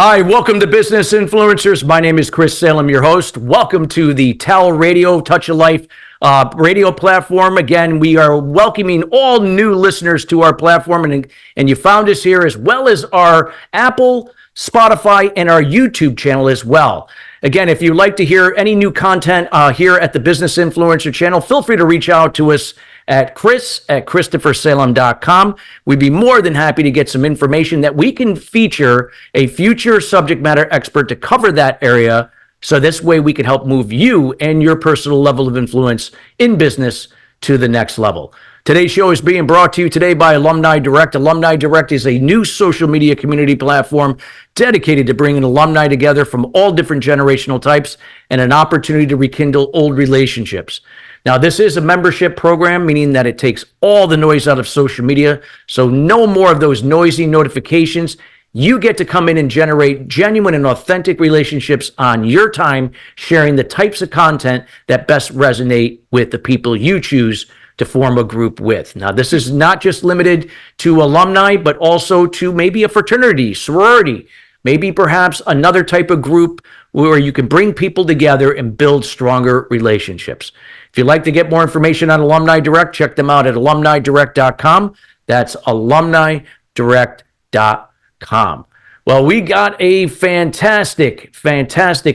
Hi, welcome to Business Influencers. My name is Chris Salem, your host. Welcome to the TALRadio Touch of Life radio platform. Again, we are welcoming all new listeners to our platform, and you found us here as well as our Apple, Spotify, and our YouTube channel as well. Again, if you'd like to hear any new content here at the Business Influencer channel, feel free to reach out to us at chris@christophersalem.com. We'd be more than happy to get some information that we can feature a future subject matter expert to cover that area. So this way we can help move you and your personal level of influence in business to the next level. Today's show is being brought to you today by Alumni Direct. Alumni Direct is a new social media community platform dedicated to bringing alumni together from all different generational types and an opportunity to rekindle old relationships. Now, this is a membership program, meaning that it takes all the noise out of social media. So no more of those noisy notifications. You get to come in and generate genuine and authentic relationships on your time, sharing the types of content that best resonate with the people you choose to form a group with. Now, this is not just limited to alumni, but also to maybe a fraternity, sorority, maybe perhaps another type of group where you can bring people together and build stronger relationships. If you'd like to get more information on Alumni Direct, check them out at alumnidirect.com. That's alumnidirect.com. Well, we got a fantastic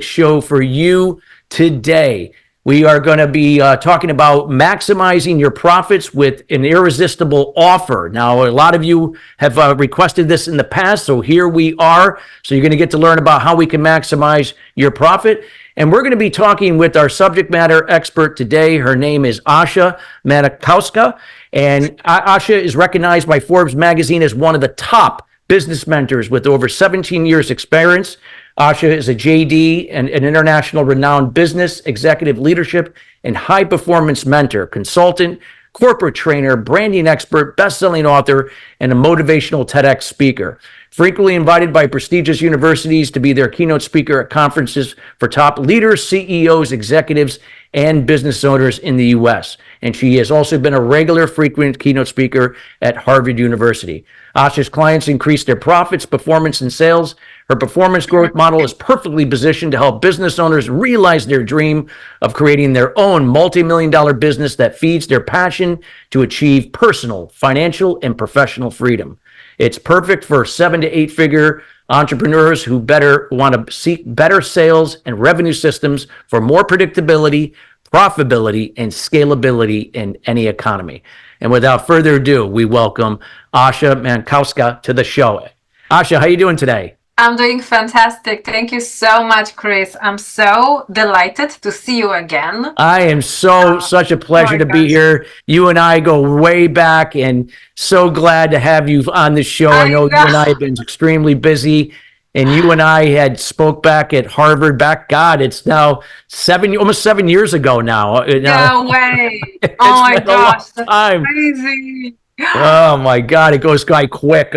show for you today. We are going to be talking about maximizing your profits with an irresistible offer. Now, a lot of you have requested this in the past, so here we are. So you're going to get to learn about how we can maximize your profit. And we're going to be talking with our subject matter expert today. Her name is Asha Mankowska. And Asha is recognized by Forbes magazine as one of the top business mentors with over 17 years experience. Asha is a JD and an international renowned business, executive leadership, and high performance mentor, consultant, corporate trainer, branding expert, best-selling author, and a motivational TEDx speaker. Frequently invited by prestigious universities to be their keynote speaker at conferences for top leaders, CEOs, executives, and business owners in the U.S. And she has also been a regular frequent keynote speaker at Harvard University. Asha's clients increase their profits, performance, and sales. Her performance growth model is perfectly positioned to help business owners realize their dream of creating their own multi-million-dollar business that feeds their passion to achieve personal, financial, and professional freedom. It's perfect for 7 to 8 figure entrepreneurs who want to seek better sales and revenue systems for more predictability, profitability, and scalability in any economy. And without further ado, we welcome Asha Mankowska to the show. Asha, how are you doing today? I'm doing fantastic. Thank you so much, Chris. I'm so delighted to see you again. I am such a pleasure to be here. You and I go way back, and so glad to have you on the show. I know you and I have been extremely busy, and you and I had spoke back at Harvard it's now almost 7 years ago now. No way. Oh my gosh, that's crazy. Oh my God, it goes by quick.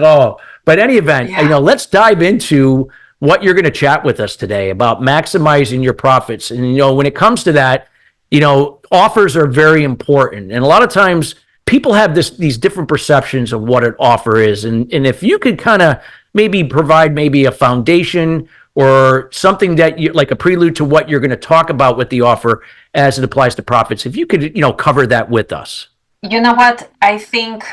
But any event, let's dive into what you're going to chat with us today about maximizing your profits. And, when it comes to that, offers are very important. And a lot of times people have these different perceptions of what an offer is. And if you could kind of maybe provide maybe a foundation or something that you like a prelude to what you're going to talk about with the offer as it applies to profits, if you could, cover that with us. You know what? I think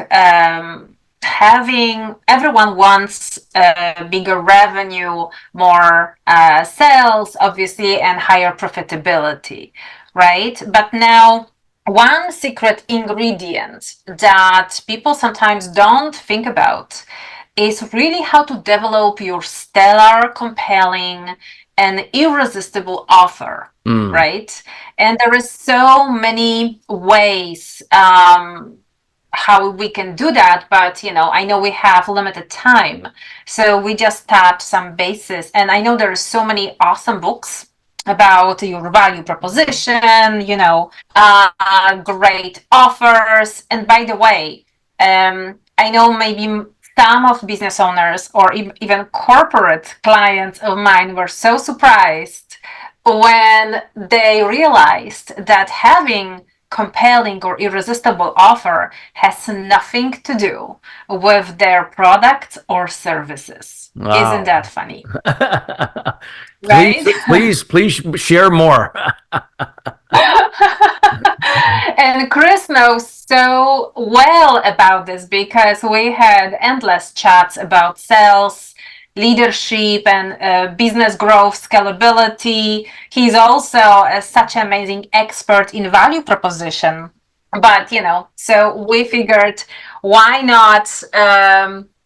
everyone wants bigger revenue, more sales, obviously, and higher profitability, right? But now, one secret ingredient that people sometimes don't think about is really how to develop your stellar, compelling, and irresistible offer, right? And there is so many ways how we can do that, but I know we have limited time, so we just tap some bases. And I know there are so many awesome books about your value proposition, great offers. And by the way, I know maybe some of business owners or even corporate clients of mine were so surprised when they realized that having compelling or irresistible offer has nothing to do with their products or services. Isn't Wow. that funny? Please, Right? please share more. And Chris knows so well about this because we had endless chats about sales, leadership, and business growth, scalability. He's also such an amazing expert in value proposition. But, so we figured why not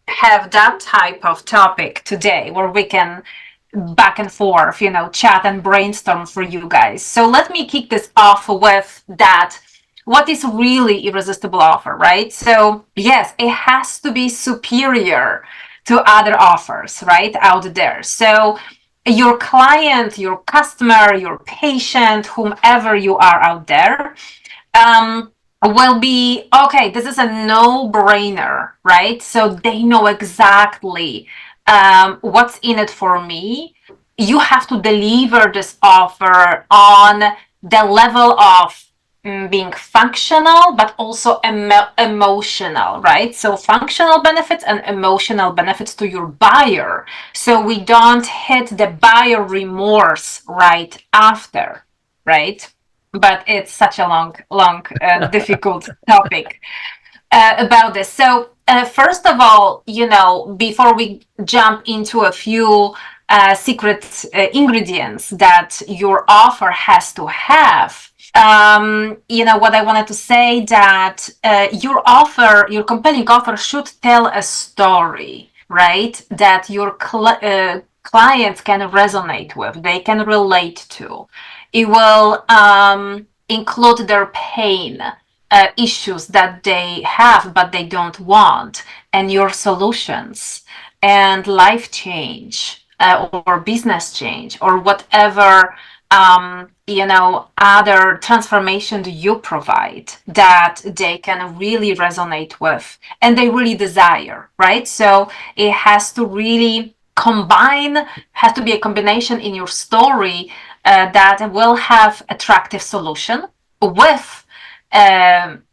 have that type of topic today where we can back and forth, chat and brainstorm for you guys. So let me kick this off with that. What is really irresistible offer, right? So yes, it has to be superior to other offers, right, out there. So your client, your customer, your patient, whomever you are out there, will be, okay, this is a no-brainer, right? So they know exactly what's in it for me. You have to deliver this offer on the level of being functional, but also emotional, right? So functional benefits and emotional benefits to your buyer. So we don't hit the buyer remorse right after, right? But it's such a long, difficult topic about this. So first of all, before we jump into a few secret ingredients that your offer has to have, what I wanted to say that your compelling offer should tell a story, right? That your clients can resonate with, they can relate to. It will include their pain, issues that they have but they don't want, and your solutions and life change or business change or whatever other transformation do you provide that they can really resonate with and they really desire, right? So it has to really has to be a combination in your story that will have attractive solution with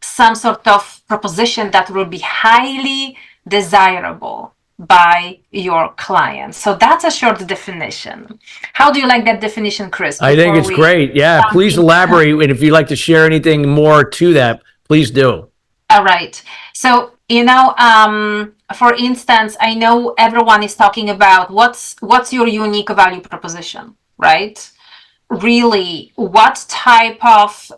some sort of proposition that will be highly desirable by your client. So that's a short definition. How do you like that definition, Chris? I think it's great. Yeah, please elaborate. And if you'd like to share anything more to that, please do. All right. So, for instance, I know everyone is talking about what's your unique value proposition, right? Really, what type of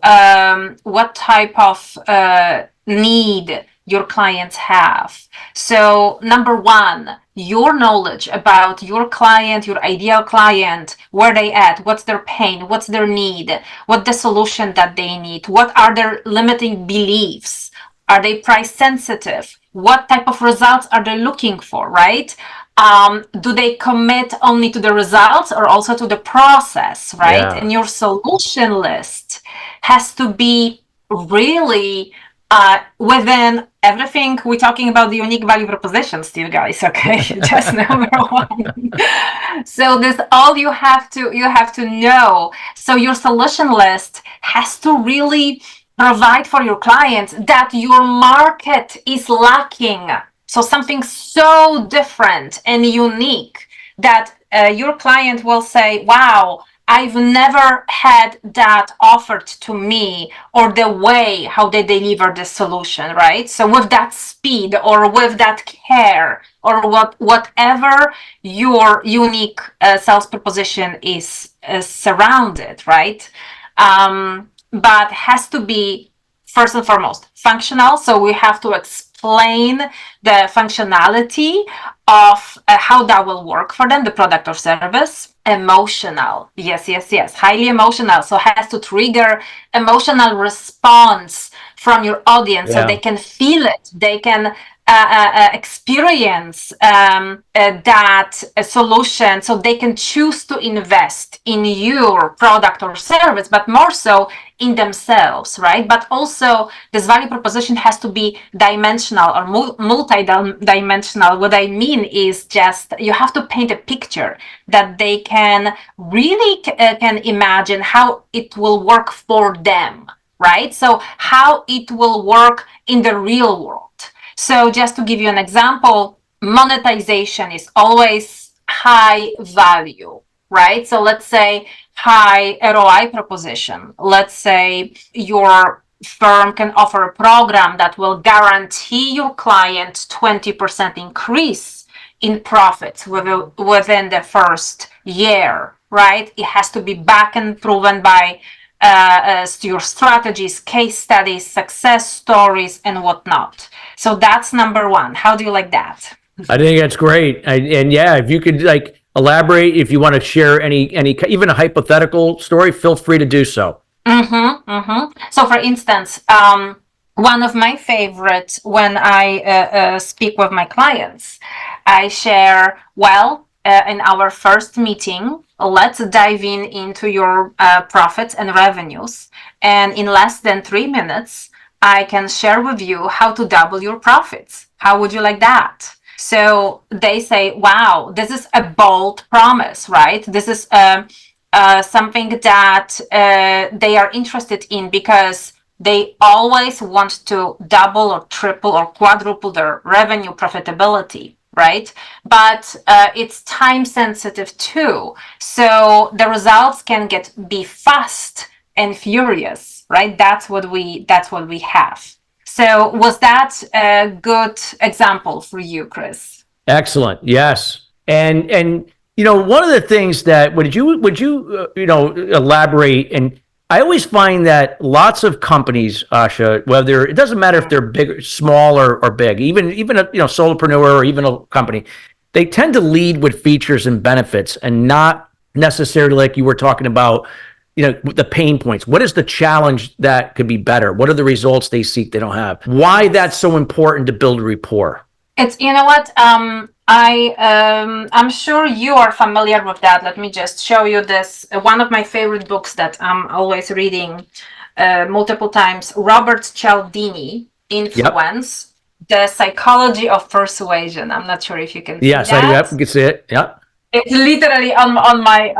need your clients have. So number one, your knowledge about your client, your ideal client, where they at, what's their pain, what's their need, what the solution that they need, what are their limiting beliefs, are they price sensitive, what type of results are they looking for, right? Do they commit only to the results or also to the process, right? Yeah. And your solution list has to be really within everything. We're talking about the unique value proposition still, guys, okay? Just number one. So this all you have to know. So your solution list has to really provide for your clients that your market is lacking. So something so different and unique that your client will say, wow, I've never had that offered to me, or the way how they deliver the solution, right? So with that speed or with that care or whatever your unique sales proposition is surrounded, right? But has to be first and foremost functional. So we have to explain the functionality of how that will work for them, the product or service. Emotional, yes, highly emotional. So has to trigger emotional response from your audience, so they can feel it, they can experience that solution, so they can choose to invest in your product or service, but more so in themselves, right? But also this value proposition has to be dimensional or multi-dimensional. What I mean is just you have to paint a picture that they can really can imagine how it will work for them, right? So how it will work in the real world. So just to give you an example, monetization is always high value, right? So let's say high ROI proposition. Let's say your firm can offer a program that will guarantee your client 20% increase in profits within the first year, right? It has to be back and proven by your strategies, case studies, success stories, and whatnot. So that's number one. How do you like that? I think that's great. And yeah, if you could like elaborate, if you want to share any even a hypothetical story, feel free to do so. So, for instance, one of my favorites when I speak with my clients, I share, well, in our first meeting, let's dive into your profits and revenues. And in less than 3 minutes, I can share with you how to double your profits. How would you like that? So they say, wow, this is a bold promise, right? This is something that they are interested in because they always want to double or triple or quadruple their revenue profitability, right? But it's time sensitive too. So the results can be fast and furious, right? That's what we have. So was that a good example for you, Chris? Excellent. Yes. And one of the things that would you elaborate, and I always find that lots of companies, Asha, whether it doesn't matter if they're big, small, or big, even a solopreneur or even a company, they tend to lead with features and benefits and not necessarily like you were talking about, the pain points. What is the challenge that could be better? What are the results they seek they don't have? Why that's so important to build rapport? It's, you know what, I'm sure you are familiar with that. Let me just show you this. One of my favorite books that I'm always reading multiple times, Robert Cialdini, Influence, The Psychology of Persuasion. I'm not sure if you can see that. Yes, I do. Yep, you can see it. Yep. It's literally on my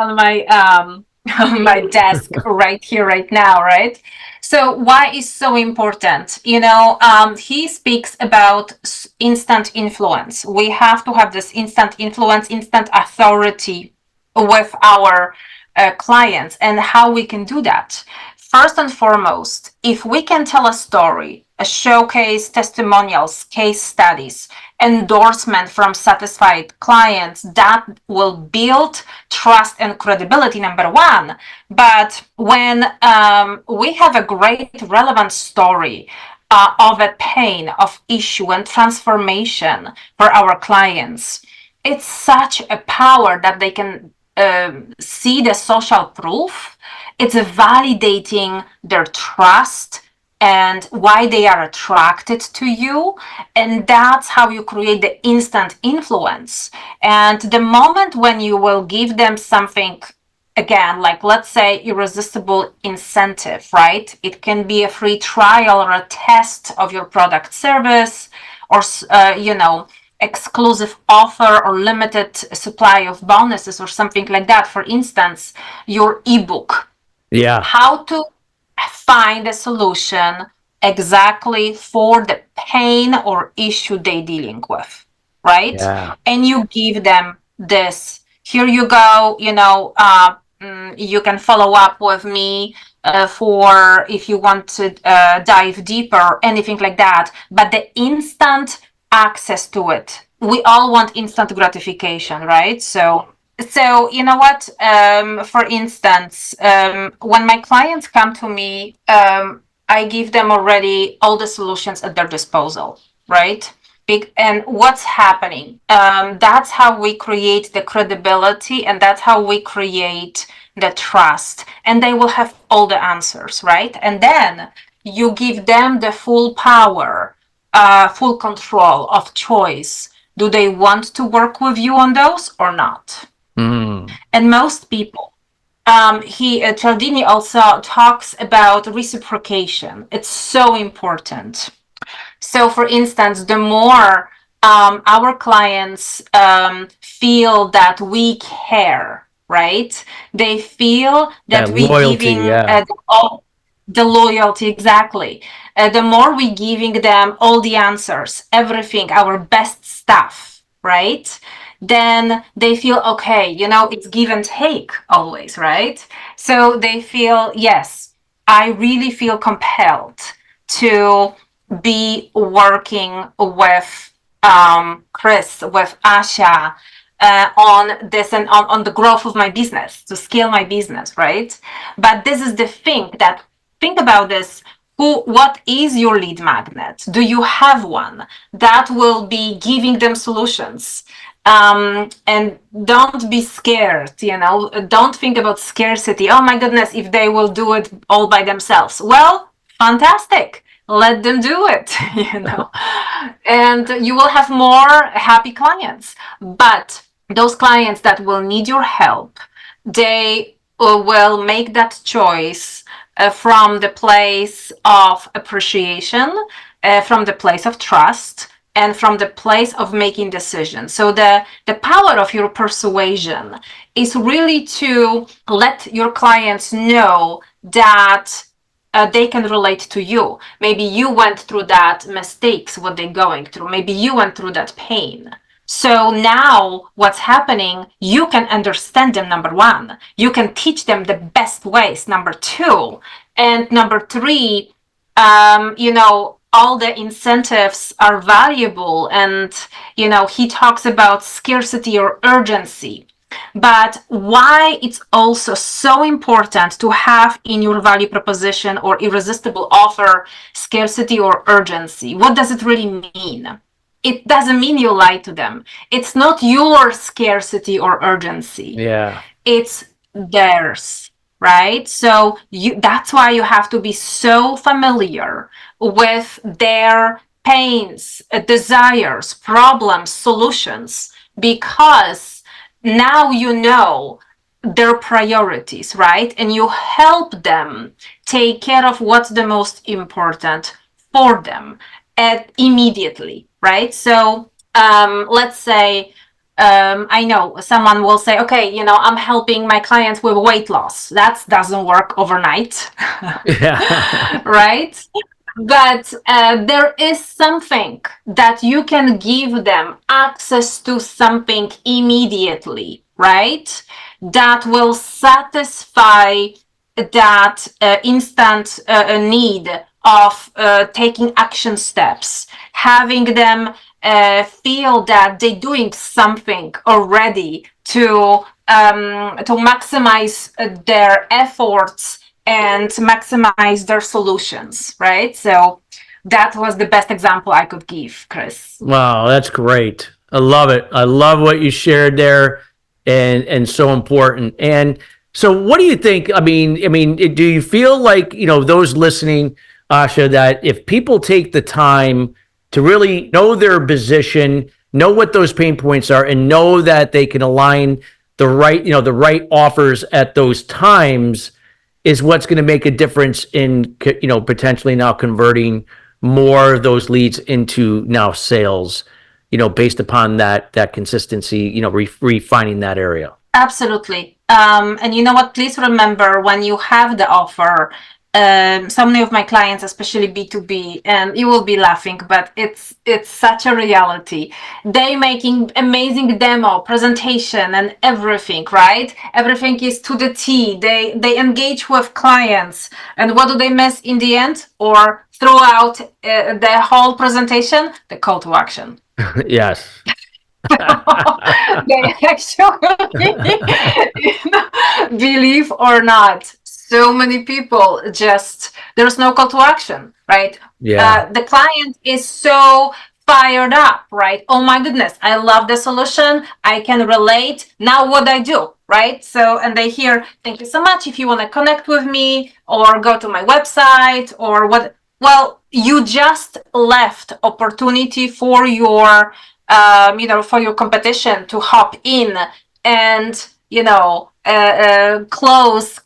on my desk right here, right now, right? So why is so important? He speaks about instant influence. We have to have this instant influence, instant authority with our clients, and how we can do that. First and foremost, if we can tell a story, a showcase, testimonials, case studies, endorsement from satisfied clients, that will build trust and credibility, number one. But when we have a great relevant story of a pain, of issue and transformation for our clients, it's such a power that they can see the social proof. It's validating their trust and why they are attracted to you. And that's how you create the instant influence. And the moment when you will give them something, again, like let's say irresistible incentive, right? It can be a free trial or a test of your product service, or exclusive offer or limited supply of bonuses or something like that. For instance, your ebook. Yeah. How to find a solution exactly for the pain or issue they're dealing with, right? Yeah. And you give them this. Here you go. You can follow up with me for if you want to dive deeper or anything like that. But the instant access to it. We all want instant gratification, right? So you know what? For instance, when my clients come to me, I give them already all the solutions at their disposal, right? And what's happening? That's how we create the credibility, and that's how we create the trust. And they will have all the answers, right? And then you give them the full power, full control of choice. Do they want to work with you on those or not? And most people, Cialdini also talks about reciprocation. It's so important. So, for instance, the more our clients feel that we care, right? They feel that we loyalty, giving The loyalty, exactly. The more we giving them all the answers, everything, our best stuff, right? Then they feel okay. It's give and take always, right? So they feel, yes, I really feel compelled to be working with Chris, with Asha, on this and on the growth of my business, to scale my business, right? But this is the thing that, think about this. What is your lead magnet? Do you have one that will be giving them solutions? And don't be scared, don't think about scarcity. Oh my goodness, if they will do it all by themselves. Well, fantastic. Let them do it, and you will have more happy clients. But those clients that will need your help, they will make that choice from the place of appreciation, from the place of trust, and from the place of making decisions. So the power of your persuasion is really to let your clients know that they can relate to you. Maybe you went through that mistakes, what they're going through. Maybe you went through that pain. So now what's happening, you can understand them, number one. You can teach them the best ways, number two. And number three, all the incentives are valuable. And, he talks about scarcity or urgency. But why it's also so important to have in your value proposition or irresistible offer scarcity or urgency? What does it really mean? It doesn't mean you lie to them. It's not your scarcity or urgency. Yeah. It's theirs, right? So that's why you have to be so familiar with their pains, desires, problems, solutions, because now you know their priorities, right? And you help them take care of what's the most important for them immediately, right? So let's say, I know someone will say, okay, I'm helping my clients with weight loss. That doesn't work overnight, Yeah. right? But there is something that you can give them access to, something immediately, right? That will satisfy that instant need of taking action steps, having them feel that they're doing something already to maximize their efforts and maximize their solutions, right? So that was the best example I could give, Chris. Wow, that's great. I love it. I love what you shared there, and so important. And so, what do you think? I mean, do you feel like those listening, Asha, that if people take the time to really know their position, know what those pain points are, and know that they can align the right offers at those times, is what's going to make a difference in potentially now converting more of those leads into now sales, based upon that consistency, refining that area. Absolutely. And you know what? Please remember, when you have the offer, so many of my clients, especially B2B, and you will be laughing, but it's such a reality. They making amazing demo, presentation, and everything, right? Everything is to the T. They engage with clients, and what do they miss in the end, or throughout the whole presentation? The call to action. Yes. They actually, believe or not, so many people there's no call to action, right? Yeah. The client is so fired up, right? Oh my goodness, I love the solution. I can relate. Now what I do, right? So, and they hear, thank you so much. If you want to connect with me or go to my website or what, well, you just left opportunity for your for your competition to hop in and close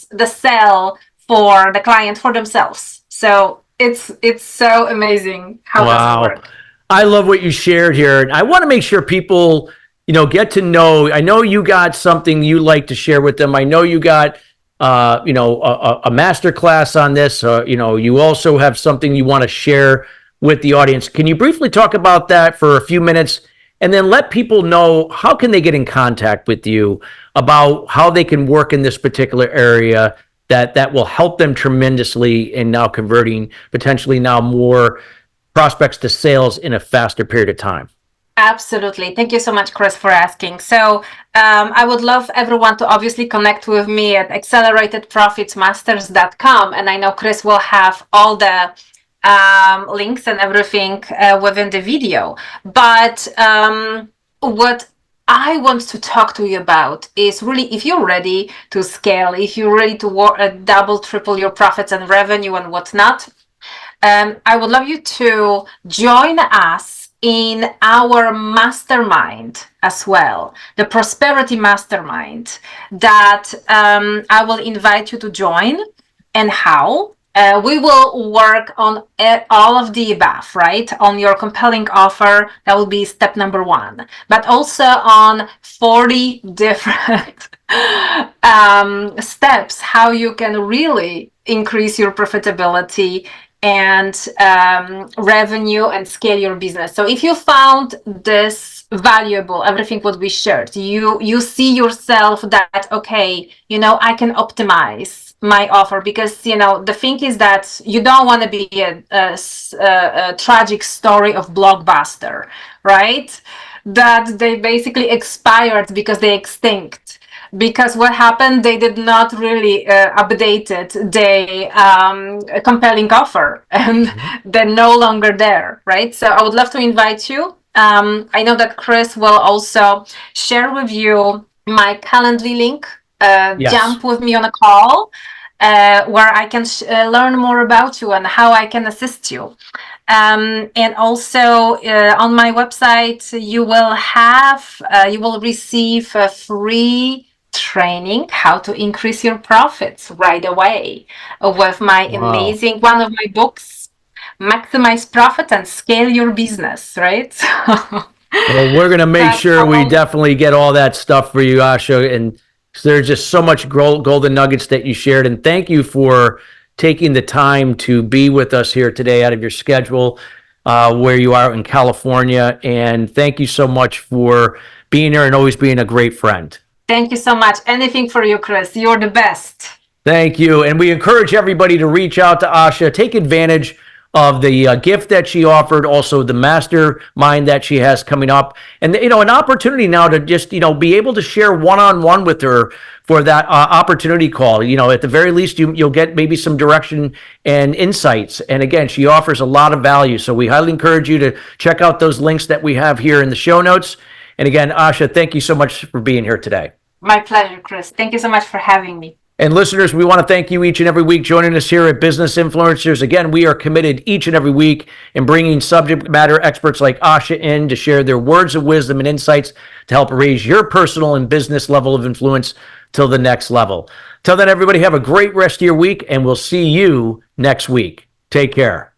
the sale for the client for themselves. So it's so amazing how does it work. I love what you shared here, and I want to make sure people get to know. I know you got something you like to share with them. I know you got a master class on this. You also have something you want to share with the audience. Can you briefly talk about that for a few minutes, and then let people know how can they get in contact with you about how they can work in this particular area that will help them tremendously in now converting potentially now more prospects to sales in a faster period of time? Absolutely. Thank you so much, Chris, for asking. So I would love everyone to obviously connect with me at acceleratedprofitsmasters.com. And I know Chris will have all the links and everything within the video. But what I want to talk to you about is really if you're ready to scale, if you're ready to double, triple your profits and revenue and whatnot, I would love you to join us in our mastermind as well, the Prosperity Mastermind that I will invite you to join. And how? We will work on all of the above, right? On your compelling offer, that will be step number 1, but also on 40 different steps, how you can really increase your profitability and revenue and scale your business. So if you found this valuable, everything what we shared, you see yourself that, okay, I can optimize my offer, because the thing is that you don't want to be a tragic story of Blockbuster, right? That they basically expired because they extinct. Because what happened, they did not really updated the compelling offer, and they're no longer there, right? So I would love to invite you. I know that Chris will also share with you my Calendly link. Yes. Jump with me on a call where I can learn more about you and how I can assist you. And also on my website, you will receive a free training how to increase your profits right away with my amazing one of my books, Maximize Profit and Scale Your Business, right? Well, we're going to make sure we definitely get all that stuff for you, Asha. And there's just so much golden nuggets that you shared. And thank you for taking the time to be with us here today out of your schedule, where you are in California. And thank you so much for being here and always being a great friend. Thank you so much. Anything for you, Chris. You're the best. Thank you. And we encourage everybody to reach out to Asha, take advantage of the gift that she offered, also the mastermind that she has coming up, and an opportunity now to just be able to share one-on-one with her for that opportunity call. At the very least, you'll get maybe some direction and insights. And again, she offers a lot of value, so we highly encourage you to check out those links that we have here in the show notes. And again, Asha, thank you so much for being here today. My pleasure, Chris. Thank you so much for having me. And listeners, we want to thank you each and every week joining us here at Business Influencers. Again, we are committed each and every week in bringing subject matter experts like Asha in to share their words of wisdom and insights to help raise your personal and business level of influence till the next level. Till then, everybody, have a great rest of your week, and we'll see you next week. Take care.